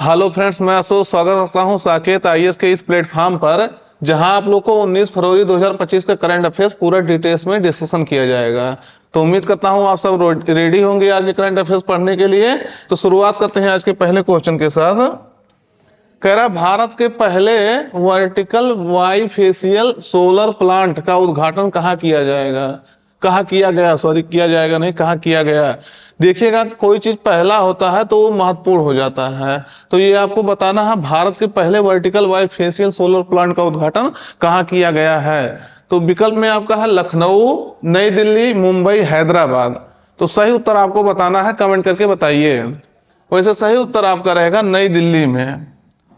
Hello friends, मैं अशोक स्वागत करता हूं साकेत आईएएस के इस प्लेटफॉर्म पर, जहां आप लोग को 19 फरवरी 2025 का करंट अफेयर्स पूरा डिटेल्स में डिस्कशन किया जाएगा। तो उम्मीद करता हूं आप सब रेडी होंगे आज के करंट अफेयर्स पढ़ने के लिए। तो शुरुआत करते हैं आज के पहले क्वेश्चन के साथ। कह रहा भारत के पहले वर्टिकल बाइफेशियल सोलर प्लांट का उद्घाटन कहाँ किया जाएगा। कहाँ किया गया, सॉरी किया जाएगा नहीं, कहाँ किया गया। देखिएगा, कोई चीज पहला होता है तो वो महत्वपूर्ण हो जाता है। तो ये आपको बताना है भारत के पहले वर्टिकल बाइफेशियल सोलर प्लांट का उद्घाटन कहाँ किया गया है। तो विकल्प में आपका है लखनऊ, नई दिल्ली, मुंबई, हैदराबाद। तो सही उत्तर आपको बताना है, कमेंट करके बताइए। वैसे सही उत्तर आपका रहेगा नई दिल्ली में।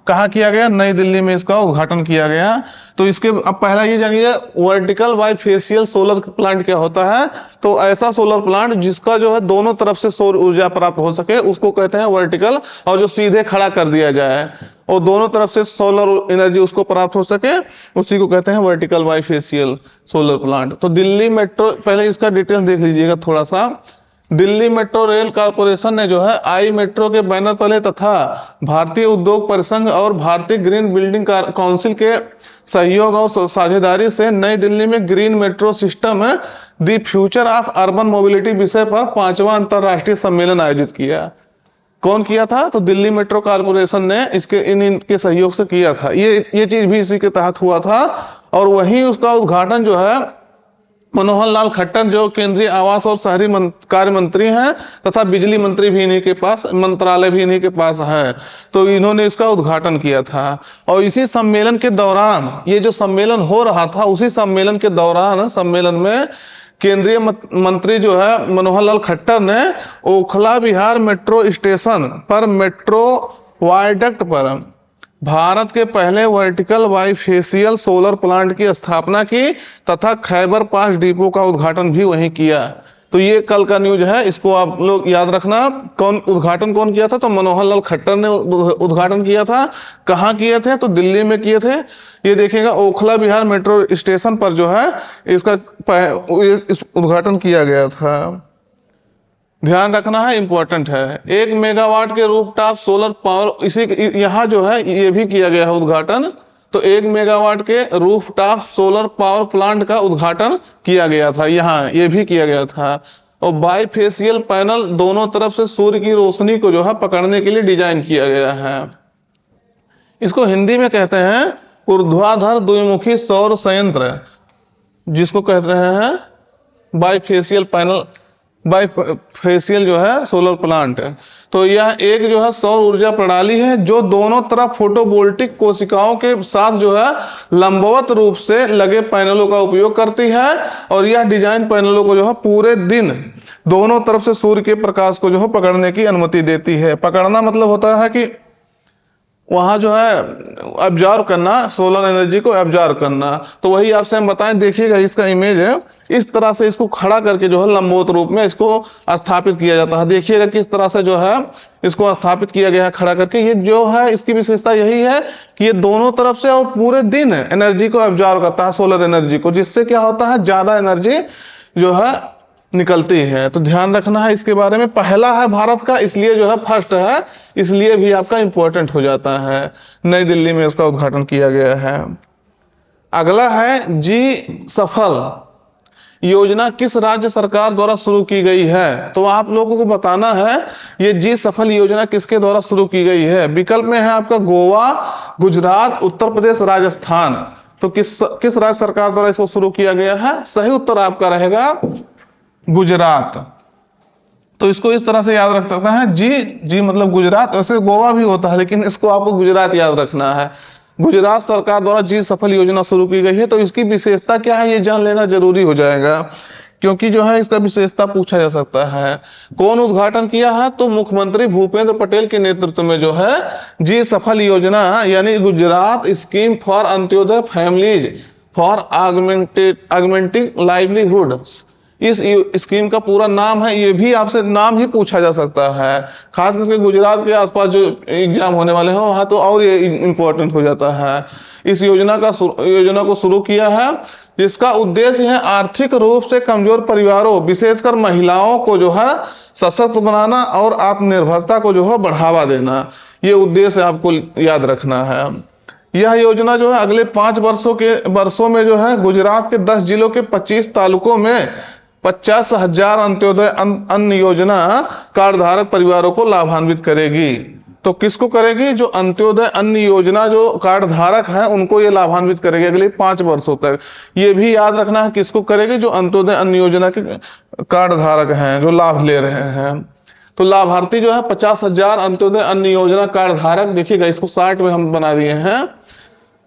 कहा किया गया? नई दिल्ली में इसका उद्घाटन किया गया। तो इसके अब पहला ये जानिए, वर्टिकल बाइफेशियल सोलर प्लांट क्या होता है। तो ऐसा सोलर प्लांट जिसका जो है दोनों तरफ से सौर ऊर्जा प्राप्त हो सके उसको कहते हैं वर्टिकल, और जो सीधे खड़ा कर दिया जाए और दोनों तरफ से सोलर एनर्जी उसको प्राप्त हो सके उसी को कहते हैं वर्टिकल बाइफेशियल सोलर प्लांट। तो दिल्ली मेट्रो, पहले इसका डिटेल देख लीजिएगा थोड़ा सा। दिल्ली मेट्रो रेल कारपोरेशन ने जो है आई मेट्रो के बैनर तले तथा भारतीय उद्योग परिसंघ और भारतीय ग्रीन बिल्डिंग काउंसिल के सहयोग और साझेदारी से नई दिल्ली में green metro system the future of urban mobility विषय पर 5वां अंतरराष्ट्रीय सम्मेलन आयोजित किया। कौन किया था? तो दिल्ली मेट्रो कारपोरेशन ने इसके इनके सहयोग से किया था। ये चीज भी इसी के तहत हुआ था। और वहीं उसका उद्घाटन जो है मनोहर लाल खट्टर, जो केंद्रीय आवास और शहरी कार्य मंत्री हैं तथा बिजली मंत्री भी इन्हीं के पास, मंत्रालय भी इन्हीं के पास है। तो इन्होंने इसका उद्घाटन किया था। और इसी सम्मेलन के दौरान, ये जो सम्मेलन हो रहा था उसी सम्मेलन के दौरान, सम्मेलन में केंद्रीय मंत्री जो है मनोहर लाल खट्टर ने ओखला विहार मेट्रो स्टेशन पर मेट्रो वायडक्ट पर भारत के पहले वर्टिकल बाइफेशियल सोलर प्लांट की स्थापना की तथा खैबर पास डिपो का उद्घाटन भी वहीं किया। तो ये कल का न्यूज है, इसको आप लोग याद रखना। उद्घाटन कौन किया था? तो मनोहर लाल खट्टर ने उद्घाटन किया था। कहाँ किए थे? तो दिल्ली में किए थे। ये देखिएगा, ओखला विहार मेट्रो स्टेशन पर जो है इसका उद्घाटन किया गया था। ध्यान रखना है, इंपॉर्टेंट है। 1 मेगावाट के रूफटॉप सोलर पावर, इसी यहाँ जो है ये भी किया गया है उद्घाटन। तो 1 मेगावाट के रूफटॉप सोलर पावर प्लांट का उद्घाटन किया गया था, यहाँ ये भी किया गया था। और बाइफेशियल पैनल दोनों तरफ से सूर्य की रोशनी को जो है पकड़ने के लिए डिजाइन किया गया है। इसको हिंदी में कहते हैं ऊर्ध्वाधर द्विमुखी सौर संयंत्र, जिसको कह रहे हैं बाइफेशियल पैनल, बाइफेशियल जो है सोलर प्लांट। तो यह एक जो है सौर ऊर्जा प्रणाली है जो दोनों तरफ फोटोवोल्टिक कोशिकाओं के साथ जो है लंबवत रूप से लगे पैनलों का उपयोग करती है। और यह डिजाइन पैनलों को जो है पूरे दिन दोनों तरफ से सूर्य के प्रकाश को जो है पकड़ने की अनुमति देती है। पकड़ना मतलब होता है कि वहां जो है ऑब्जर्व करना, सोलर एनर्जी को ऑब्जर्व करना। तो वही आपसे हम बताएं, देखिएगा इसका इमेज है, इस तरह से इसको खड़ा करके जो है लंबवत रूप में इसको स्थापित किया जाता है। देखिएगा किस तरह से जो है इसको स्थापित किया गया है खड़ा करके। ये जो है इसकी विशेषता यही है कि ये दोनों तरफ से और पूरे दिन एनर्जी को ऑब्जर्व करता है, सोलर एनर्जी को, जिससे क्या होता है ज्यादा एनर्जी जो है निकलती है। तो ध्यान रखना है इसके बारे में। पहला है भारत का, इसलिए जो है फर्स्ट है, इसलिए भी आपका इंपॉर्टेंट हो जाता है। नई दिल्ली में इसका उद्घाटन किया गया है। अगला है जी सफल योजना किस राज्य सरकार द्वारा शुरू की गई है। तो आप लोगों को बताना है ये जी सफल योजना किसके द्वारा शुरू की गई है। विकल्प में है आपका गोवा, गुजरात, उत्तर प्रदेश, राजस्थान। तो किस राज्य सरकार द्वारा इसको शुरू किया गया है? सही उत्तर आपका रहेगा गुजरात। तो इसको इस तरह से याद रख सकते हैं, जी मतलब गुजरात। वैसे गोवा भी होता है लेकिन इसको आपको गुजरात याद रखना है। गुजरात सरकार द्वारा जी सफल योजना शुरू की गई है। तो इसकी विशेषता क्या है ये जान लेना जरूरी हो जाएगा, क्योंकि जो है इसका विशेषता पूछा जा सकता है। कौन उद्घाटन किया है? तो मुख्यमंत्री भूपेंद्र पटेल के नेतृत्व में जो है जी सफल योजना यानी Gujarat scheme for Antyodaya families for augmenting livelihood, इस स्कीम का पूरा नाम है। ये भी आपसे नाम ही पूछा जा सकता है, खास करके गुजरात के आसपास जो एग्जाम होने वाले हो वहां तो और ये इंपॉर्टेंट हो जाता है। इस योजना को शुरू किया है जिसका उद्देश्य है आर्थिक रूप से कमजोर परिवारों विशेषकर महिलाओं को जो है सशक्त बनाना और आत्मनिर्भरता को जो है बढ़ावा देना। ये उद्देश्य आपको याद रखना है। यह योजना जो है अगले 5 वर्षों में जो है गुजरात के 10 जिलों के 25 तालुकों में 50,000 अंत्योदय अन्न योजना कार्ड धारक परिवारों को लाभान्वित करेगी। तो किसको करेगी? जो अंत्योदय अन्न योजना जो कार्ड धारक है उनको ये लाभान्वित करेगी अगले 5 वर्षों तक। ये भी याद रखना है किसको करेगी? जो अंत्योदय अन्न योजना के कार्ड धारक हैं, जो लाभ ले रहे हैं। तो लाभार्थी जो है 50,000 अंत्योदय अन्न योजना कार्ड धारक, देखिएगा इसको 60 में हम बना दिए हैं।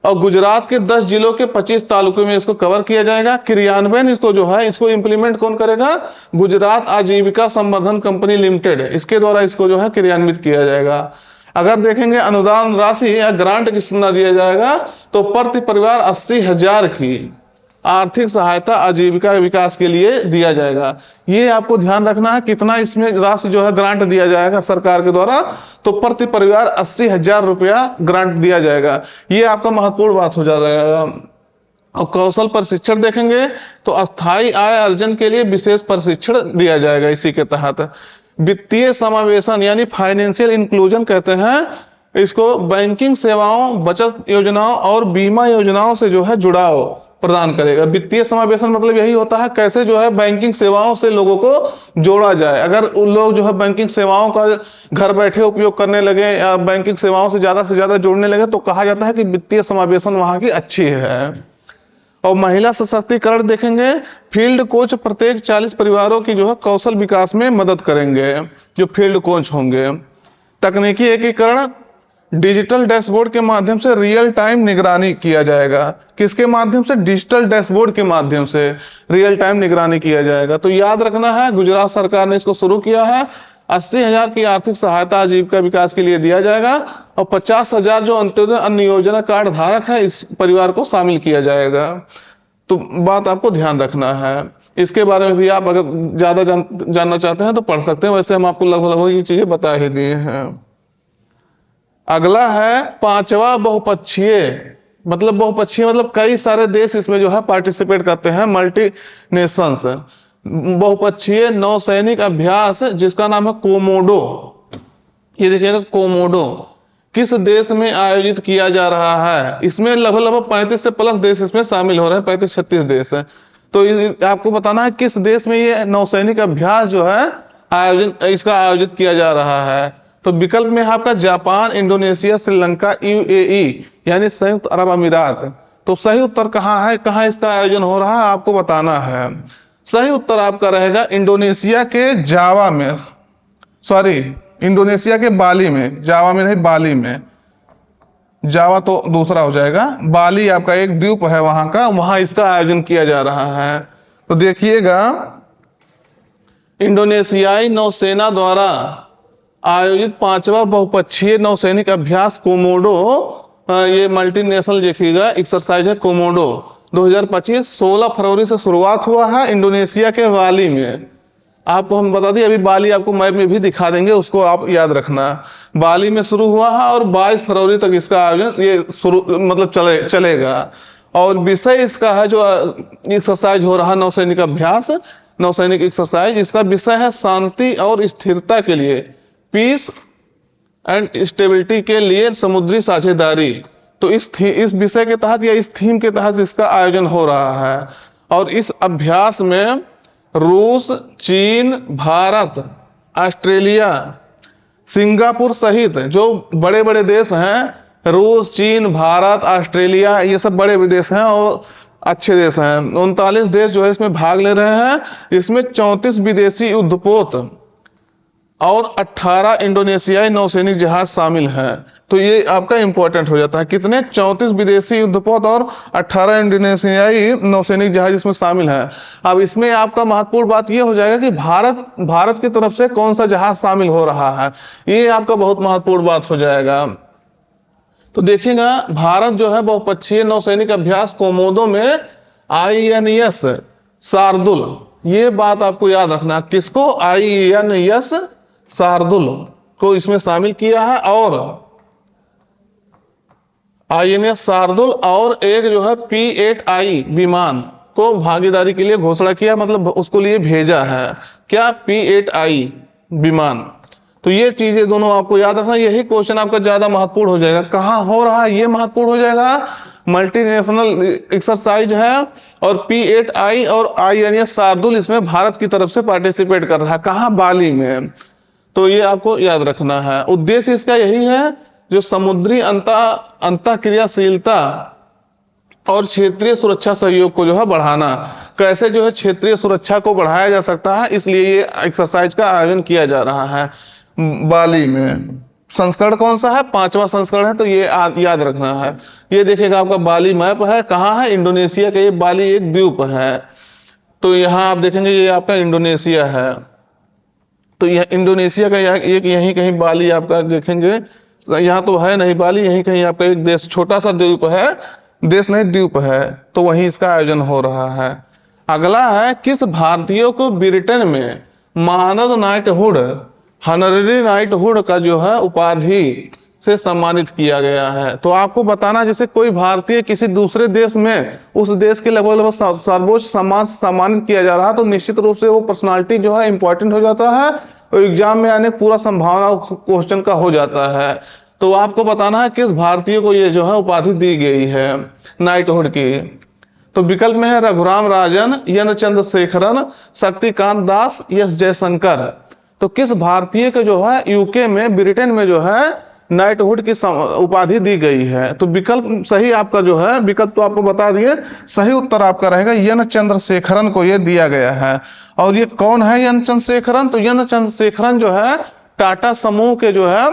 और गुजरात के 10 जिलों के 25 तालुकों में इसको कवर किया जाएगा। क्रियान्वयन इसको जो है इसको इंप्लीमेंट कौन करेगा? गुजरात आजीविका संवर्धन कंपनी लिमिटेड, इसके द्वारा इसको जो है क्रियान्वित किया जाएगा। अगर देखेंगे अनुदान राशि या ग्रांट कितना दिया जाएगा, तो प्रति परिवार 80,000 की आर्थिक सहायता आजीविका विकास के लिए दिया जाएगा। ये आपको ध्यान रखना है कितना इसमें राशि जो है ग्रांट दिया जाएगा सरकार के द्वारा, तो प्रति परिवार 80,000 रुपया ग्रांट दिया जाएगा। ये आपका महत्वपूर्ण बात हो जाएगा। और कौशल प्रशिक्षण देखेंगे तो अस्थायी आय अर्जन के लिए विशेष प्रशिक्षण दिया जाएगा इसी के तहत। वित्तीय समावेशन यानी फाइनेंशियल इंक्लूजन कहते हैं इसको, बैंकिंग सेवाओं, बचत योजनाओं और बीमा योजनाओं से जो है जुड़ाव प्रदान करेगा। वित्तीय समावेशन मतलब यही होता है कैसे जो है बैंकिंग सेवाओं से लोगों को जोड़ा जाए। अगर उन लोग जो है बैंकिंग सेवाओं का घर बैठे उपयोग करने लगे या बैंकिंग सेवाओं से ज्यादा जुड़ने लगे, तो कहा जाता है कि वित्तीय समावेशन वहां की अच्छी है। और महिला सशक्तिकरण देखेंगे, फील्ड कोच प्रत्येक 40 परिवारों की जो है कौशल विकास में मदद करेंगे, जो फील्ड कोच होंगे। तकनीकी एकीकरण, डिजिटल डैशबोर्ड के माध्यम से रियल टाइम निगरानी किया जाएगा। किसके माध्यम से? डिजिटल डैशबोर्ड के माध्यम से रियल टाइम निगरानी किया जाएगा। तो याद रखना है गुजरात सरकार ने इसको शुरू किया है। 80,000 की आर्थिक सहायता आजीविका विकास के लिए दिया जाएगा और 50,000 जो अंत्योदय अन्न योजना कार्ड धारक है इस परिवार को शामिल किया जाएगा। तो बात आपको ध्यान रखना है। इसके बारे में भी आप अगर ज्यादा जानना चाहते हैं तो पढ़ सकते हैं, वैसे हम आपको लगभग ये चीजें बता ही दिए हैं। अगला है 5वां बहुपक्षीय, मतलब कई सारे देश इसमें जो है पार्टिसिपेट करते हैं, मल्टी नेशंस बहुपक्षीय नौसैनिक अभ्यास जिसका नाम है कोमोडो। ये देखिएगा कोमोडो किस देश में आयोजित किया जा रहा है? इसमें लगभग 35 से प्लस देश इसमें शामिल हो रहे हैं, 35-36 देश है। तो आपको बताना है किस देश में ये नौसैनिक अभ्यास जो है इसका आयोजित किया जा रहा है। तो विकल्प में आपका जापान, इंडोनेशिया, श्रीलंका, यूएई यानी संयुक्त अरब अमीरात। तो सही उत्तर कहाँ है, कहाँ इसका आयोजन हो रहा है आपको बताना है। सही उत्तर आपका रहेगा इंडोनेशिया के जावा में, इंडोनेशिया के बाली में, जावा में नहीं बाली में, जावा तो दूसरा हो जाएगा। बाली आपका एक द्वीप है वहां का, वहां इसका आयोजन किया जा रहा है। तो देखिएगा इंडोनेशियाई नौसेना द्वारा आयोजित 5वां बहुपक्षीय नौसैनिक अभ्यास कोमोडो, ये मल्टीनेशनल देखिएगा एक्सरसाइज है कोमोडो 2025 16 फरवरी से शुरुआत हुआ है इंडोनेशिया के बाली में। आपको हम बता दें, अभी बाली आपको मैप में भी दिखा देंगे, उसको आप याद रखना। बाली में शुरू हुआ है और 22 फरवरी तक इसका आयोजन ये शुरू चलेगा। और विषय इसका है जो एक्सरसाइज हो रहा नौसैनिक अभ्यास, नौसैनिक एक्सरसाइज, इसका विषय है शांति और स्थिरता के लिए, पीस एंड स्टेबिलिटी के लिए समुद्री साझेदारी। तो इस विषय के तहत या इस थीम के तहत इसका आयोजन हो रहा है। और इस अभ्यास में रूस, चीन, भारत, ऑस्ट्रेलिया, सिंगापुर सहित जो बड़े बड़े देश हैं, रूस, चीन, भारत, ऑस्ट्रेलिया, ये सब बड़े देश हैं और अच्छे देश हैं। 39 देश जो है इसमें भाग ले रहे हैं। इसमें 34 विदेशी युद्धपोत और 18 इंडोनेशियाई नौसैनिक जहाज शामिल हैं। तो ये आपका इंपॉर्टेंट हो जाता है, कितने? 34 विदेशी युद्धपोत और 18 इंडोनेशियाई नौसैनिक जहाज इसमें शामिल हैं। अब इसमें आपका महत्वपूर्ण बात ये हो जाएगा कि भारत की तरफ से कौन सा जहाज शामिल हो रहा है, ये आपका बहुत महत्वपूर्ण बात हो जाएगा। तो देखिएगा भारत जो है बहुपक्षीय नौसैनिक अभ्यास कोमोडो में INS शार्दुल, ये बात आपको याद रखना, किसको? INS शार्दुल को इसमें शामिल किया है। और INS शार्दुल और एक जो है P-8I विमान को भागीदारी के लिए घोषणा किया, मतलब उसको लिए भेजा है। क्या? P-8I विमान। तो ये चीजें दोनों आपको याद रखना, यही क्वेश्चन आपका ज्यादा महत्वपूर्ण हो जाएगा। कहाँ हो रहा है ये महत्वपूर्ण हो जाएगा, मल्टीनेशनल एक्सरसाइज है और P8I और INS शार्दुल इसमें भारत की तरफ से पार्टिसिपेट कर रहा है। कहाँ, बाली में। तो ये आपको याद रखना है। उद्देश्य इसका यही है, जो समुद्री अंतः क्रियाशीलता और क्षेत्रीय सुरक्षा सहयोग को जो है बढ़ाना, कैसे जो है क्षेत्रीय सुरक्षा को बढ़ाया जा सकता है, इसलिए ये एक्सरसाइज का आयोजन किया जा रहा है बाली में। संस्करण कौन सा है, 5वां संस्करण है, तो ये याद रखना है। ये देखिएगा आपका बाली मैप है, कहाँ है, इंडोनेशिया का। ये बाली एक द्वीप है, तो यहाँ आप देखेंगे ये आपका इंडोनेशिया है। तो यह इंडोनेशिया का एक यहीं कहीं बाली आपका देखेंगे, यहाँ तो है नहीं बाली, यहीं कहीं आपका एक देश, छोटा सा द्वीप है, देश नहीं द्वीप है, तो वहीं इसका आयोजन हो रहा है। अगला है, किस भारतीय को ब्रिटेन में मानद नाइटहुड, हॉनररी नाइटहुड का जो है उपाधि से सम्मानित किया गया है। तो आपको बताना, जैसे कोई भारतीय किसी दूसरे देश में उस देश के लगभग सर्वोच्च सम्मान सम्मानित किया जा रहा है, तो निश्चित रूप से वो पर्सनालिटी जो है इंपॉर्टेंट हो जाता है और एग्जाम में आने पूरा संभावना क्वेश्चन का हो जाता है। तो आपको बताना है किस भारतीय को ये जो है उपाधि दी गई है नाइटहुड की। तो विकल्प में है रघुराम राजन, एन चंद्रशेखरन, शक्तिकांत दास, एस जयशंकर। तो किस भारतीय को जो है यूके में, ब्रिटेन में जो है नाइटहुड की उपाधि दी गई है। तो विकल्प सही आपका जो है, विकल्प तो आपको बता दिए, सही उत्तर आपका रहेगा एन चंद्रशेखरन को ये दिया गया है। और ये कौन है एन चंद्रशेखरन, तो एन चंद्रशेखरन जो है टाटा समूह के जो है,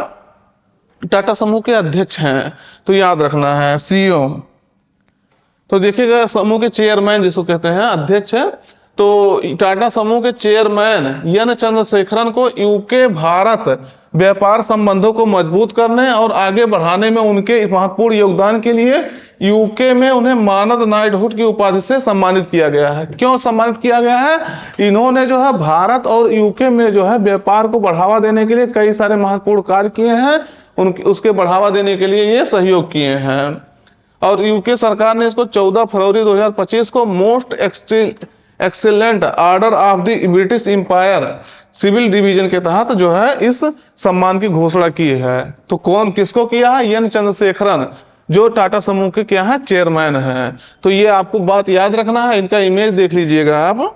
टाटा समूह के अध्यक्ष हैं, तो याद रखना है, CEO। तो देखिएगा समूह के चेयरमैन जिसको कहते हैं, अध्यक्ष है। तो टाटा समूह के चेयरमैन एन चंद्रशेखरन को यूके भारत व्यापार संबंधों को मजबूत करने और आगे बढ़ाने में उनके महत्वपूर्ण योगदान के लिए यूके में उन्हें मानद नाइटहुड की उपाधि से सम्मानित किया गया है। क्यों सम्मानित किया गया है, इन्होंने जो है भारत और यूके में जो है व्यापार को बढ़ावा देने के लिए कई सारे महत्वपूर्ण कार्य किए हैं, उसके बढ़ावा देने के लिए ये सहयोग किए हैं। और यूके सरकार ने इसको 14 फरवरी 2025 को most excellent order of the British empire civil division के तहत जो है इस सम्मान की घोषणा की है। तो कौन किसको किया है, एन चंद्रशेखरन, जो टाटा समूह के क्या है, चेयरमैन है। तो ये आपको बात याद रखना है, इनका इमेज देख लीजिएगा आप।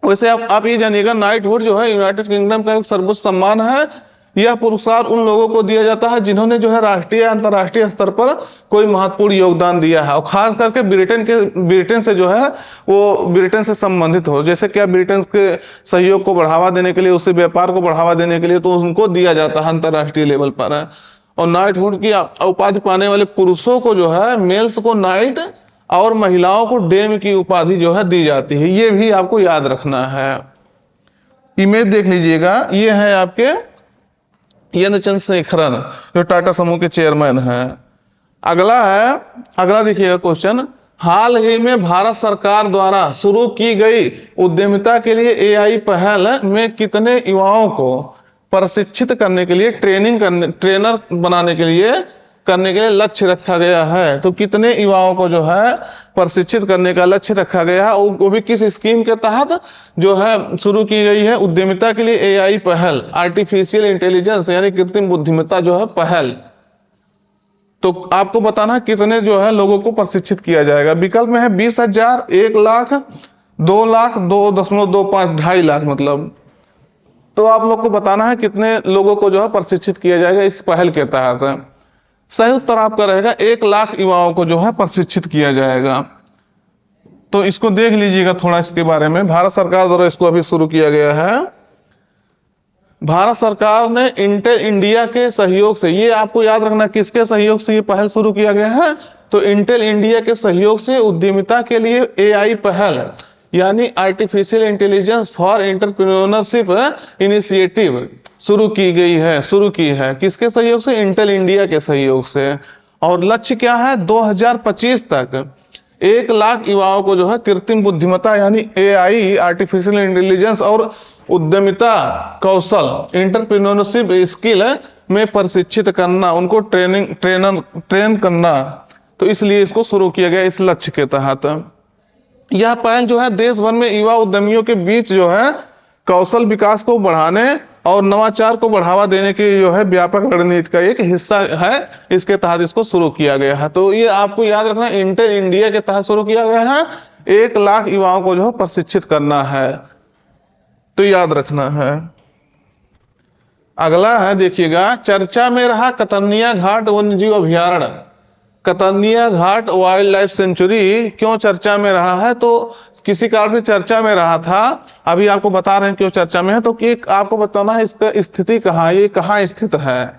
वैसे आप ये जानिएगा, नाइटहुड जो है यूनाइटेड किंगडम का एक सर्वोच्च सम्मान है। यह पुरस्कार उन लोगों को दिया जाता है जिन्होंने जो है राष्ट्रीय अंतर्राष्ट्रीय स्तर पर कोई महत्वपूर्ण योगदान दिया है, और खास करके ब्रिटेन से जो है वो ब्रिटेन से संबंधित हो। जैसे क्या ब्रिटेन के सहयोग को बढ़ावा देने के लिए, उससे व्यापार को बढ़ावा देने के लिए, तो उनको दिया जाता है अंतर्राष्ट्रीय लेवल पर। और नाइटहुड की उपाधि पाने वाले पुरुषों को जो है, मेल्स को नाइट और महिलाओं को डेम की उपाधि जो है दी जाती है। ये भी आपको याद रखना है। इमेज देख लीजिएगा, ये है आपके एन चंद्रशेखरन जो टाटा समूह के चेयरमैन हैं। अगला देखिएगा क्वेश्चन, हाल ही में भारत सरकार द्वारा शुरू की गई उद्यमिता के लिए AI पहल में कितने युवाओं को प्रशिक्षित करने के लिए ट्रेनर बनाने के लिए लक्ष्य रखा गया है। तो कितने युवाओं को जो है प्रशिक्षित करने का लक्ष्य रखा गया है, वो भी किस स्कीम के तहत जो है शुरू की गई है, उद्यमिता के लिए AI पहल, आर्टिफिशियल इंटेलिजेंस यानी कृत्रिम बुद्धिमत्ता जो है पहल। तो आपको बताना कितने जो है लोगों को प्रशिक्षित किया जाएगा। विकल्प में है 20,000, 1 लाख, 2 लाख, 2.25, 2.5 लाख मतलब। तो आप लोग को बताना है कितने लोगों को जो है प्रशिक्षित किया जाएगा इस पहल के तहत। सही उत्तर आपका रहेगा 1 लाख युवाओं को जो है प्रशिक्षित किया जाएगा। तो इसको देख लीजिएगा थोड़ा इसके बारे में। भारत सरकार द्वारा इसको अभी शुरू किया गया है। भारत सरकार ने इंटेल इंडिया के सहयोग से, ये आपको याद रखना किसके सहयोग से ये पहल शुरू किया गया है, तो इंटेल इंडिया के सहयोग से उद्यमिता के लिए AI पहल यानी artificial intelligence for entrepreneurship initiative शुरू की है। किसके सहयोग से, इंटेल इंडिया के सहयोग से। और लक्ष्य क्या है, 2025 तक 1 लाख युवाओं को जो है कृत्रिम बुद्धिमत्ता यानी AI, आर्टिफिशियल इंटेलिजेंस और उद्यमिता कौशल, एंटरप्रेन्योरशिप स्किल में प्रशिक्षित करना, उनको ट्रेन करना। तो इसलिए इसको शुरू किया गया इस लक्ष्य के तहत। यह पहल जो है देश भर में युवा उद्यमियों के बीच जो है कौशल विकास को बढ़ाने और नवाचार को बढ़ावा देने की जो है व्यापक रणनीति का एक हिस्सा है। इसके तहत इसको शुरू किया गया है। तो ये आपको याद रखना, इंटेल इंडिया के तहत शुरू किया गया है। 1 लाख युवाओं को जो है प्रशिक्षित करना है, तो याद रखना है। अगला है, देखिएगा, चर्चा में रहा कतर्निया घाट वन्यजीव अभयारण्य। कतर्निया घाट वाइल्ड लाइफ सेंचुरी क्यों चर्चा में रहा है? तो किसी कारण से चर्चा में रहा था, अभी आपको बता रहे हैं क्यों चर्चा में है। तो एक आपको बताना है इसका स्थिति कहाँ है, ये कहाँ स्थित है।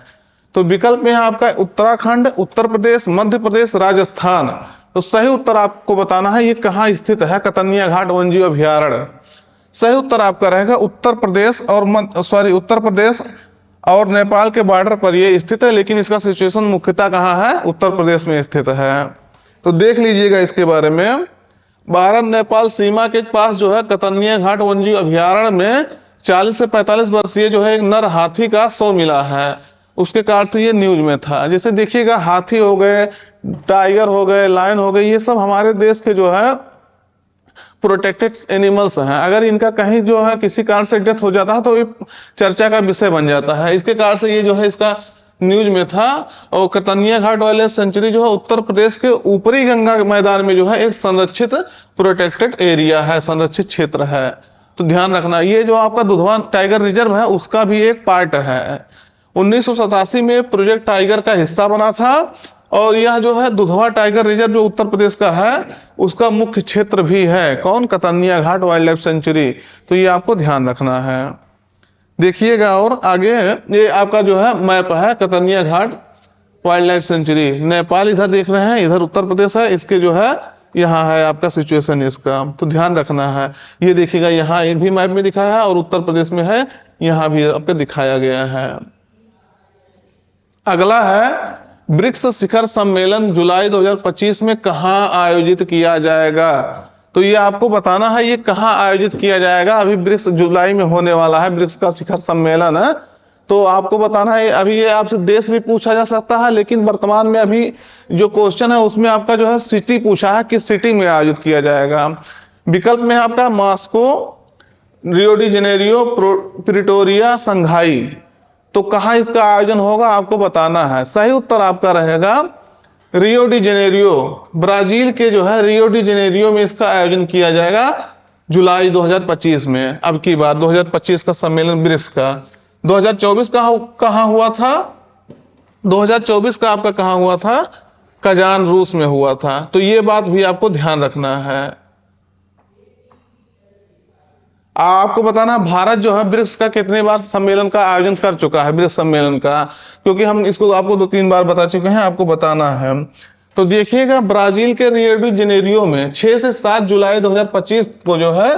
तो विकल्प में है आपका उत्तराखंड, उत्तर प्रदेश, मध्य प्रदेश, राजस्थान। तो सही उत्तर आपको बताना है ये कहाँ स्थित है कतर्निया घाट वन्यजीव अभयारण्य। सही उत्तर आपका रहेगा उत्तर प्रदेश और नेपाल के बॉर्डर पर ये स्थित है, लेकिन इसका सिचुएशन मुख्यतः कहाँ है? उत्तर प्रदेश में स्थित है। तो देख लीजिएगा इसके बारे में। भारत नेपाल सीमा के पास जो है कतर्निया घाट वन्यजीव अभयारण्य में 40 से 45 वर्षीय जो है एक नर हाथी का शव मिला है। उसके कारण से ये न्यूज में था। जैसे देखिएगा, हाथी हो गए, टाइगर हो गए, लायन हो गए, ये सब हमारे देश के जो है प्रोटेक्टेड एनिमल्स हैं। अगर इनका कहीं जो है किसी कारण से डेथ हो जाता है तो ये चर्चा का विषय बन जाता है। इसके कारण से ये जो है इसका न्यूज में था। और कतर्निया घाट वाइल्ड लाइफ सेंचुरी जो है उत्तर प्रदेश के ऊपरी गंगा मैदान में जो है एक संरक्षित प्रोटेक्टेड एरिया है, संरक्षित क्षेत्र है। तो ध्यान रखना, ये जो आपका दुधवा टाइगर रिजर्व है उसका भी एक पार्ट है। 1987 में प्रोजेक्ट टाइगर का हिस्सा बना था। और यह जो है दुधवा टाइगर रिजर्व जो उत्तर प्रदेश का है उसका मुख्य क्षेत्र भी है। कौन? कतर्निया घाट वाइल्ड लाइफ सेंचुरी। तो ये आपको ध्यान रखना है। देखिएगा और आगे ये आपका जो है मैप है कतर्निया घाट वाइल्ड लाइफ सेंचुरी। नेपाल इधर देख रहे हैं, इधर उत्तर प्रदेश है, इसके जो है यहाँ है आपका सिचुएशन इसका। तो ध्यान रखना है। ये देखिएगा, यहाँ एक भी मैप में दिखाया है और उत्तर प्रदेश में है, यहाँ भी आपको दिखाया गया है। अगला है, ब्रिक्स शिखर सम्मेलन जुलाई 2025 में कहां आयोजित किया जाएगा। तो ये आपको बताना है ये कहां आयोजित किया जाएगा। अभी ब्रिक्स जुलाई में होने वाला है, ब्रिक्स का शिखर सम्मेलन है। तो आपको बताना है, अभी ये आपसे देश भी पूछा जा सकता है, लेकिन वर्तमान में अभी जो क्वेश्चन है उसमें आपका जो है सिटी पूछा है, किस सिटी में आयोजित किया जाएगा। विकल्प में आपका Moscow, Rio de Janeiro, Pretoria, Shanghai. तो कहां इसका आयोजन होगा आपको बताना है। सही उत्तर आपका रहेगा रियो डी जेनेरियो। ब्राजील के जो है रियो डी जेनेरियो में इसका आयोजन किया जाएगा जुलाई 2025 में। अब की बार 2025 का सम्मेलन ब्रिक्स का। 2024 का कहां हुआ था? 2024 का आपका कहां हुआ था? कजान, रूस में हुआ था। तो ये बात भी आपको ध्यान रखना है। आपको बताना, भारत जो है ब्रिक्स का कितने बार सम्मेलन का आयोजन कर चुका है, ब्रिक्स सम्मेलन का, क्योंकि हम इसको आपको 2-3 बार बता चुके हैं, आपको बताना है। तो देखिएगा, ब्राजील के रियो डी जेनेरियो में 6 से 7 जुलाई 2025 को जो है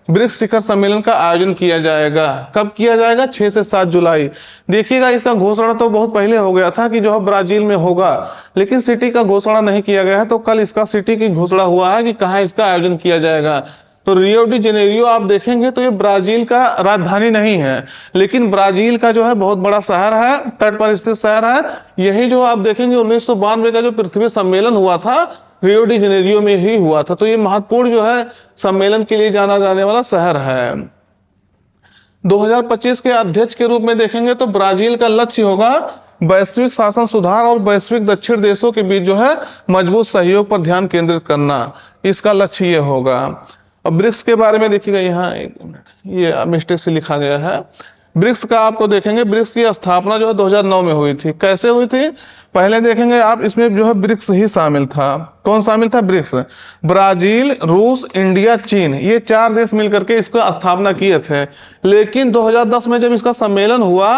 ब्रिक्स शिखर सम्मेलन का आयोजन किया जाएगा। कब किया जाएगा? 6 से 7 जुलाई। देखिएगा, इसका घोषणा तो बहुत पहले हो गया था कि जो है ब्राजील में होगा, लेकिन सिटी का घोषणा नहीं किया गया है। तो कल इसका सिटी की घोषणा हुआ है कि कहाँ इसका आयोजन किया जाएगा। तो रियो डी जेनेरियो आप देखेंगे तो ये ब्राजील का राजधानी नहीं है, लेकिन ब्राजील का जो है बहुत बड़ा शहर है, तट पर स्थित शहर है। यही जो आप देखेंगे 1992 का जो पृथ्वी सम्मेलन हुआ था रियो डी जेनेरियो में ही हुआ था। तो ये महत्वपूर्ण जो है सम्मेलन के लिए जाना जाने वाला शहर है। 2025 के अध्यक्ष के रूप में देखेंगे तो ब्राजील का लक्ष्य होगा वैश्विक शासन सुधार और वैश्विक दक्षिण देशों के बीच जो है मजबूत सहयोग पर ध्यान केंद्रित करना, इसका लक्ष्य ये होगा। अब ब्रिक्स के बारे में देखिएगा, यहाँ ये मिस्टेक से लिखा गया है। ब्रिक्स का आपको देखेंगे, ब्रिक्स की स्थापना जो है 2009 में हुई थी। कैसे हुई थी पहले देखेंगे आप, इसमें जो है ब्रिक्स ही शामिल था। कौन शामिल था? ब्रिक्स। ब्राजील, रूस, इंडिया, चीन, ये 4 देश मिलकर के इसका स्थापना किए थे। लेकिन 2010 में जब इसका सम्मेलन हुआ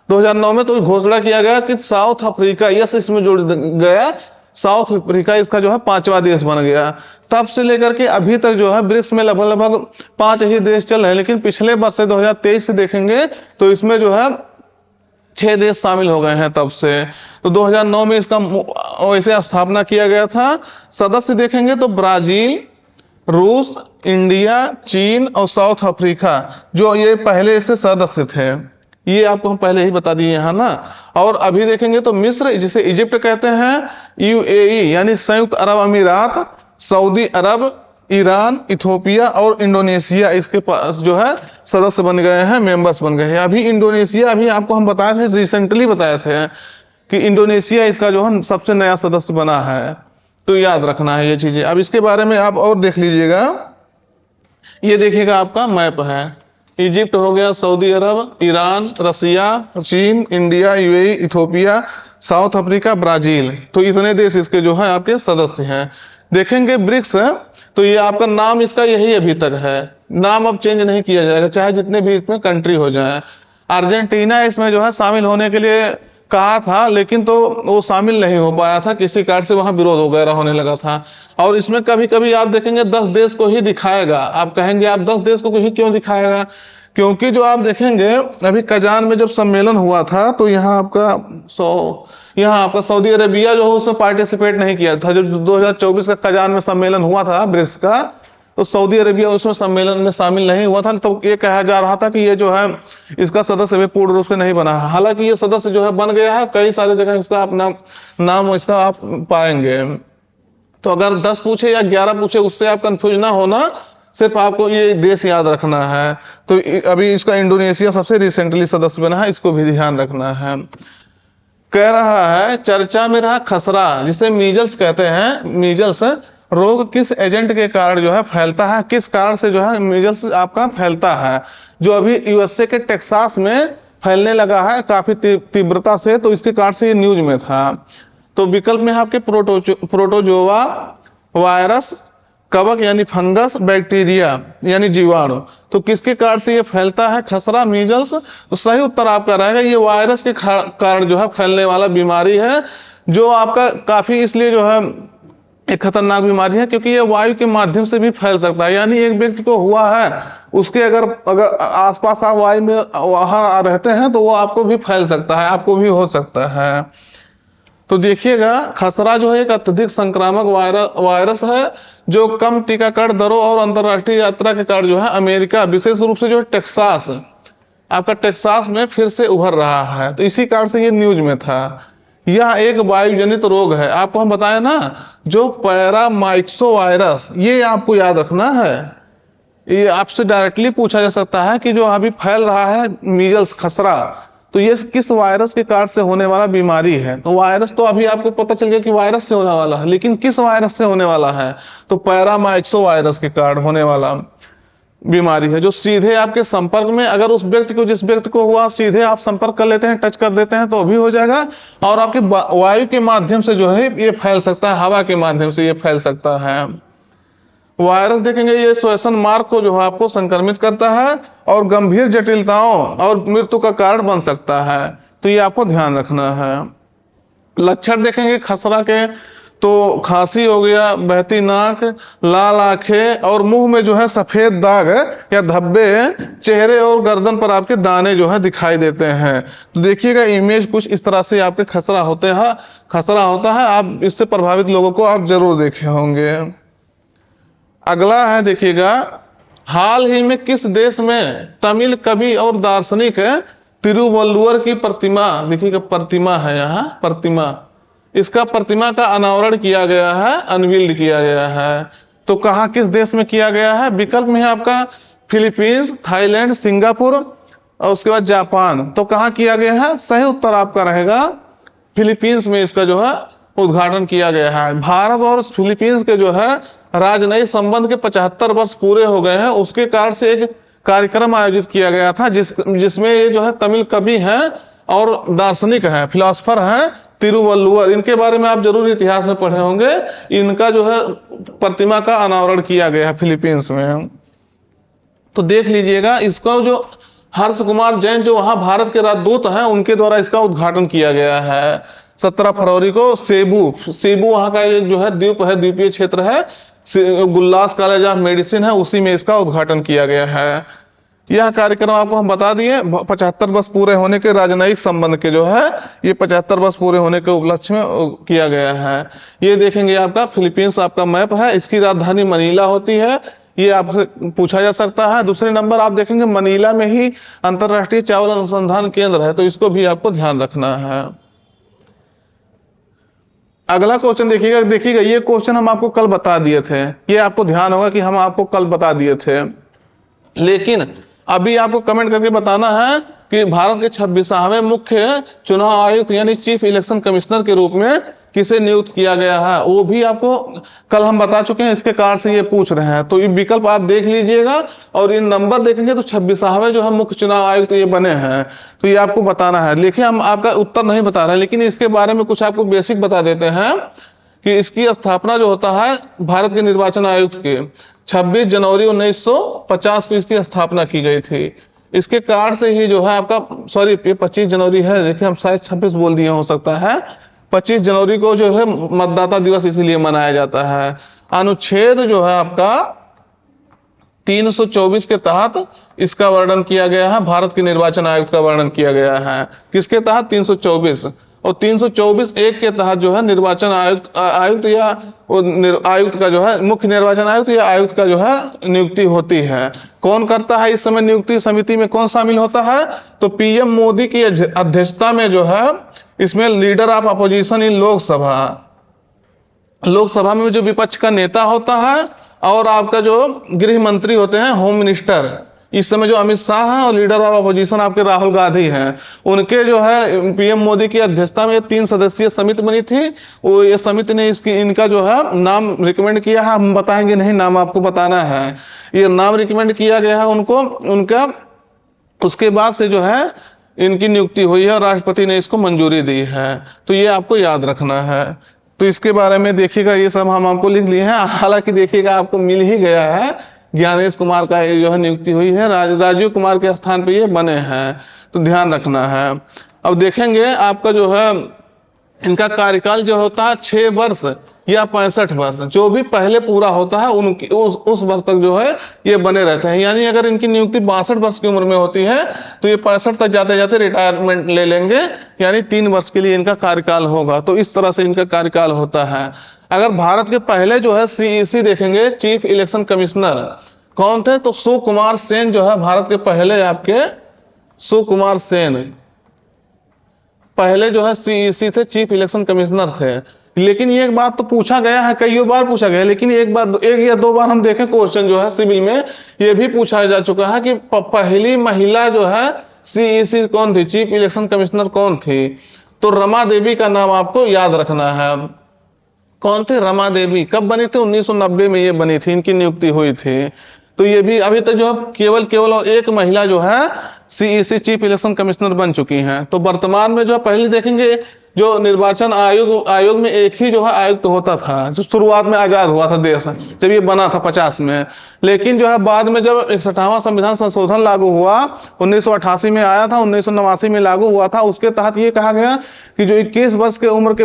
2009 में, तो घोषणा किया गया कि साउथ अफ्रीका यस इसमें जुड़ गया। साउथ अफ्रीका इसका जो है 5वां देश बन गया। तब से लेकर के अभी तक जो है ब्रिक्स में लगभग 5 ही देश चल रहे हैं। लेकिन पिछले वर्ष से 2023 से देखेंगे तो इसमें जो है 6 देश शामिल हो गए हैं तब से। तो 2009 में इसका वैसे स्थापना किया गया था। सदस्य देखेंगे तो ब्राजील, रूस, इंडिया, चीन और साउथ अफ्रीका जो ये पहले से सदस्य थे। ये आपको हम पहले ही बता दिए यहाँ ना। और अभी देखेंगे तो मिस्र, जिसे इजिप्ट कहते हैं, यूएई यानी संयुक्त अरब अमीरात, सऊदी अरब, ईरान, इथोपिया और इंडोनेशिया इसके पास जो है सदस्य बन गए हैं, मेंबर्स बन गए हैं। अभी इंडोनेशिया, अभी आपको हम बताए थे, रिसेंटली बताए थे कि इंडोनेशिया इसका जो है सबसे नया सदस्य बना है। तो याद रखना है ये चीजें। अब इसके बारे में आप और देख लीजिएगा, ये देखिएगा आपका मैप है। इजिप्ट हो गया, सऊदी अरब, ईरान, रसिया, चीन, India, UAE, Ethiopia, south Africa, Brazil. तो इतने देश इसके जो है आपके सदस्य हैं। देखेंगे ब्रिक्स, तो ये आपका नाम इसका यही अभी तक है, नाम अब चेंज नहीं किया जाएगा चाहे जितने भी इसमें कंट्री हो जाए। अर्जेंटीना इसमें जो है शामिल होने के लिए कहा था, लेकिन तो वो शामिल नहीं हो पाया था, किसी कारण से वहां विरोध वगैरह होने लगा था। और इसमें कभी कभी आप देखेंगे 10 देश को ही दिखाएगा। आप कहेंगे आप 10 देश को ही क्यों दिखाएगा? क्योंकि जो आप देखेंगे अभी कजान में जब सम्मेलन हुआ था, तो यहाँ आपका सऊदी अरेबिया जो है उसमें पार्टिसिपेट नहीं किया था। जब 2024 का कजान में सम्मेलन हुआ था ब्रिक्स का, तो सऊदी अरेबिया उसमें सम्मेलन में शामिल नहीं हुआ था। तो ये कहा जा रहा था कि ये जो है इसका सदस्य अभी पूर्ण रूप से नहीं बना है। हालांकि ये सदस्य जो है बन गया है, कई सारी जगह इसका अपना नाम इसका आप पाएंगे। तो अगर 10 पूछे या 11 पूछे उससे आप कंफ्यूज ना होना, सिर्फ आपको ये देश याद रखना है। तो अभी इसका इंडोनेशिया सबसे रिसेंटली सदस्य बना है, इसको भी ध्यान रखना है। कह रहा है चर्चा में रहा खसरा, जिसे मीजल्स कहते हैं। मीजल्स रोग किस एजेंट के कारण जो है फैलता है, किस कारण से जो है मीजल्स आपका फैलता है, जो अभी यूएसए के टेक्सास में फैलने लगा है काफी तीव्रता से। तो इसके कारण से ये न्यूज में था। तो विकल्प में आपके प्रोटोजोआ, वायरस, कवक यानी फंगस, बैक्टीरिया यानी जीवाणु। तो किसके कारण से ये फैलता है खसरा, मीजल्स? तो सही उत्तर आपका रहेगा ये वायरस के कारण जो है फैलने वाला बीमारी है, जो आपका काफी इसलिए जो है एक खतरनाक बीमारी है क्योंकि ये वायु के माध्यम से भी फैल सकता है। यानी एक व्यक्ति को हुआ है, उसके अगर आसपास आप वायु में वहां रहते हैं तो वो आपको भी फैल सकता है, आपको भी हो सकता है। तो देखिएगा खसरा जो है एक अत्यधिक संक्रामक वायरस है, जो कम टीकाकरण दरों और अंतरराष्ट्रीय यात्रा के कारण जो है अमेरिका, विशेष रूप से जो टेक्सास, आपका टेक्सास में फिर से उभर रहा है। तो इसी कारण से ये न्यूज में था। यह एक वायु जनित रोग है। आपको हम बताया ना, जो पैरामाइक्सो वायरस, ये आपको याद रखना है। ये आपसे डायरेक्टली पूछा जा सकता है कि जो अभी फैल रहा है मीजल्स, खसरा, तो ये किस वायरस के कारण से होने वाला बीमारी है। तो वायरस तो अभी आपको पता चल गया कि वायरस से होने वाला है, लेकिन किस वायरस से होने वाला है? तो पैरामाइक्सो वायरस के कारण होने वाला बीमारी है, जो सीधे आपके संपर्क में, अगर उस व्यक्ति को, जिस व्यक्ति को हुआ, सीधे आप संपर्क कर लेते हैं, टच कर देते हैं, तो भी हो जाएगा। और आपके वायु के माध्यम से जो है ये फैल सकता है, हवा के माध्यम से ये फैल सकता है। वायरस देखेंगे ये श्वसन मार्ग को जो है आपको संक्रमित करता है और गंभीर जटिलताओं और मृत्यु का कारण बन सकता है। तो ये आपको ध्यान रखना है। लक्षण देखेंगे खसरा के, तो खांसी हो गया, बहती नाक, लाल आंखें और मुंह में जो है सफेद दाग या धब्बे, चेहरे और गर्दन पर आपके दाने जो है दिखाई देते हैं। तो देखिएगा इमेज कुछ इस तरह से आपके खसरा होता है। आप इससे प्रभावित लोगों को आप जरूर देखे होंगे। अगला है देखिएगा, हाल ही में किस देश में तमिल कवि और दार्शनिक तिरुवल्लुवर की प्रतिमा, देखिएगा प्रतिमा है यहाँ, प्रतिमा, इसका प्रतिमा का अनावरण किया गया है, अनवील्ड किया गया है। तो कहाँ, किस देश में किया गया है? विकल्प में है आपका फिलीपींस, थाईलैंड, सिंगापुर और उसके बाद जापान। तो कहाँ किया गया है? सही उत्तर आपका रहेगा फिलीपींस में इसका जो है उद्घाटन किया गया है। भारत और फिलीपींस के जो है राजनयिक संबंध के 75 वर्ष पूरे हो गए हैं, उसके कारण से एक कार्यक्रम आयोजित किया गया था, जिसमें ये जो है तमिल कवि हैं और दार्शनिक हैं, फिलोसफर हैं, तिरुवल्लुवर। इनके बारे में आप जरूर इतिहास में पढ़े होंगे। इनका जो है प्रतिमा का अनावरण किया गया है फिलीपींस में। तो देख लीजिएगा, इसका जो हर्ष कुमार जैन जो वहां भारत के राजदूत हैं, उनके द्वारा इसका उद्घाटन किया गया है 17 फरवरी को। सेबू वहां का जो है द्वीप है, द्वीपीय क्षेत्र है, गुल्लास कॉलेज ऑफ मेडिसिन है, उसी में इसका उद्घाटन किया गया है। यह कार्यक्रम आपको हम बता दिए 75 वर्ष पूरे होने के राजनयिक संबंध के जो है, ये 75 वर्ष पूरे होने के उपलक्ष्य में किया गया है। ये देखेंगे आपका फिलीपींस आपका मैप है, इसकी राजधानी मनीला होती है, ये आपसे पूछा जा सकता है। दूसरे नंबर आप देखेंगे मनीला में ही अंतरराष्ट्रीय चावल अनुसंधान केंद्र है, तो इसको भी आपको ध्यान रखना है। अगला क्वेश्चन देखिएगा, ये क्वेश्चन हम आपको कल बता दिए थे, ये आपको ध्यान होगा कि हम आपको कल बता दिए थे, लेकिन अभी आपको कमेंट करके बताना है कि भारत के 26वें मुख्य चुनाव आयुक्त यानी चीफ इलेक्शन कमिश्नर के रूप में किसे नियुक्त किया गया है। वो भी आपको कल हम बता चुके हैं, इसके कार्ड से ये पूछ रहे हैं, तो ये विकल्प आप देख लीजिएगा और इन नंबर देखेंगे तो 26वें जो है मुख्य चुनाव आयुक्त ये बने हैं, तो ये आपको बताना है। देखिए हम आपका उत्तर नहीं बता रहे हैं, लेकिन इसके बारे में कुछ आपको बेसिक बता देते हैं कि इसकी स्थापना जो होता है भारत के निर्वाचन आयुक्त के 26 जनवरी 1950 को इसकी स्थापना की गई थी। इसके कार्ड से ही जो है आपका, सॉरी ये 25 जनवरी है, देखिए हम शायद 26 बोल दिए, हो सकता है 25 जनवरी को जो है मतदाता दिवस इसीलिए मनाया जाता है। अनुच्छेद जो है आपका 324 के तहत इसका वर्णन किया गया है, भारत के निर्वाचन आयुक्त का वर्णन किया गया है। किसके तहत? 324 और 324 एक के तहत जो है निर्वाचन आयुक्त या आयुक्त का जो है मुख्य निर्वाचन आयुक्त या आयुक्त का जो है नियुक्ति होती है। कौन करता है इस समय नियुक्ति समिति में? कौन शामिल होता है? तो पीएम मोदी की अध्यक्षता में जो है इसमें leader of opposition in Lok Sabha में जो विपक्ष का नेता होता है और आपका जो गृह मंत्री होते हैं, होम मिनिस्टर, इस समय जो अमित शाह हैं, और लीडर ऑफ अपोजिशन आपके राहुल गांधी हैं, उनके जो है पीएम मोदी की अध्यक्षता में 3 सदस्यीय समिति बनी थी। वो ये समिति ने इनका जो है नाम रिकमेंड किया है, हम बताएंगे नहीं, नाम आपको बताना है। ये नाम रिकमेंड किया गया है उनको, उनका उसके बाद से जो है इनकी नियुक्ति हुई है और राष्ट्रपति ने इसको मंजूरी दी है, तो ये आपको याद रखना है। तो इसके बारे में देखिएगा, ये सब हम आपको लिख लिए हैं, हालांकि देखिएगा आपको मिल ही गया है। ज्ञानेश कुमार का ये जो है नियुक्ति हुई है, राजीव कुमार के स्थान पे ये बने हैं, तो ध्यान रखना है। अब देखेंगे आपका जो है इनका कार्यकाल जो होता है 6 वर्ष या 65 वर्ष, जो भी पहले पूरा होता है उनकी उस वर्ष तक जो है ये बने रहते हैं। यानी अगर इनकी नियुक्ति 62 वर्ष की उम्र में होती है तो ये 65 तक जाते जाते रिटायरमेंट ले लेंगे, यानी 3 वर्ष के लिए इनका कार्यकाल होगा। तो इस तरह से इनका कार्यकाल होता है। अगर भारत के पहले जो है सीईसी देखेंगे, चीफ इलेक्शन कमिश्नर, कौन थे? तो सुकुमार सेन जो है भारत के पहले आपके सुकुमार सेन पहले जो है सीईसी थे, चीफ इलेक्शन कमिश्नर थे। लेकिन ये एक बात तो पूछा गया है, कई बार पूछा गया है, लेकिन एक या दो बार हम देखें क्वेश्चन जो है सिविल में ये भी पूछा जा चुका है कि पहली महिला जो है सीईसी कौन थी, चीफ इलेक्शन कमिश्नर कौन थी? तो रमा देवी का नाम आपको याद रखना है। कौन थे? रमा देवी। कब बनी थी? 1990 में ये बनी थी, इनकी नियुक्ति हुई थी। तो ये भी अभी तक जो है केवल और एक महिला जो है सीईसी चीफ इलेक्शन कमिश्नर बन चुकी हैं। तो वर्तमान में जो है पहले देखेंगे जो निर्वाचन आयोग में एक ही जो है आयुक्त होता था, जो शुरुआत में आजाद हुआ था देश जब ये बना था 50 में। लेकिन जो है बाद में जब 61वां संविधान संशोधन लागू हुआ, 1988 में आया था, 1989 में लागू हुआ था, उसके तहत ये कहा गया कि जो 21 वर्ष के उम्र के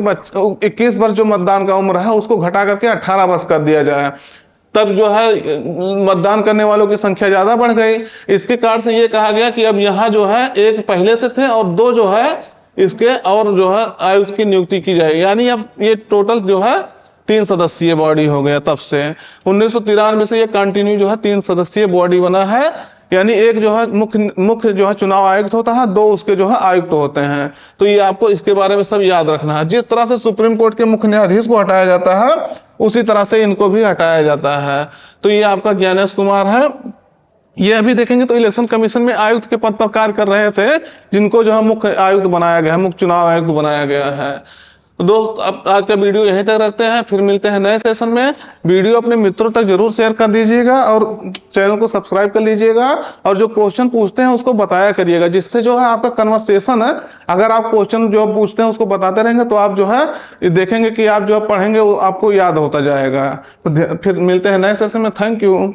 21 वर्ष जो मतदान का उम्र है उसको घटा करके 18 वर्ष कर दिया जाए। तब जो है मतदान करने वालों की संख्या ज्यादा बढ़ गई। इसके कारण से ये कहा गया कि अब यहाँ जो है एक पहले से थे और 2 जो है इसके और जो है आयुक्त की नियुक्ति की जाएगी। यानी अब ये टोटल जो है 3 सदस्यीय बॉडी हो गया। तब से 1993 से ये कंटिन्यू जो है 3 सदस्यीय बॉडी बना है। यानी एक जो है मुख्य जो है चुनाव आयुक्त होता है, 2 उसके जो है आयुक्त होते हैं। तो ये आपको इसके बारे में सब याद रखना है। जिस तरह से सुप्रीम कोर्ट के मुख्य न्यायाधीश को हटाया जाता है उसी तरह से इनको भी हटाया जाता है। तो ये आपका ज्ञानेश कुमार है। ये अभी देखेंगे तो इलेक्शन कमीशन में आयुक्त के पद पर कार्य कर रहे थे, जिनको जो है मुख्य आयुक्त बनाया गया है, मुख्य चुनाव आयुक्त बनाया गया है। तो दोस्त अब आज का वीडियो यहीं तक रखते हैं, फिर मिलते हैं नए सेशन में। वीडियो अपने मित्रों तक जरूर शेयर कर दीजिएगा और चैनल को सब्सक्राइब कर लीजिएगा और जो क्वेश्चन पूछते हैं उसको बताया करिएगा, जिससे जो है आपका कन्वर्सेशन है। अगर आप क्वेश्चन जो पूछते हैं उसको बताते रहेंगे तो आप जो है देखेंगे कि आप जो पढ़ेंगे वो आपको याद होता जाएगा। तो फिर मिलते हैं नए सेशन में। Thank you.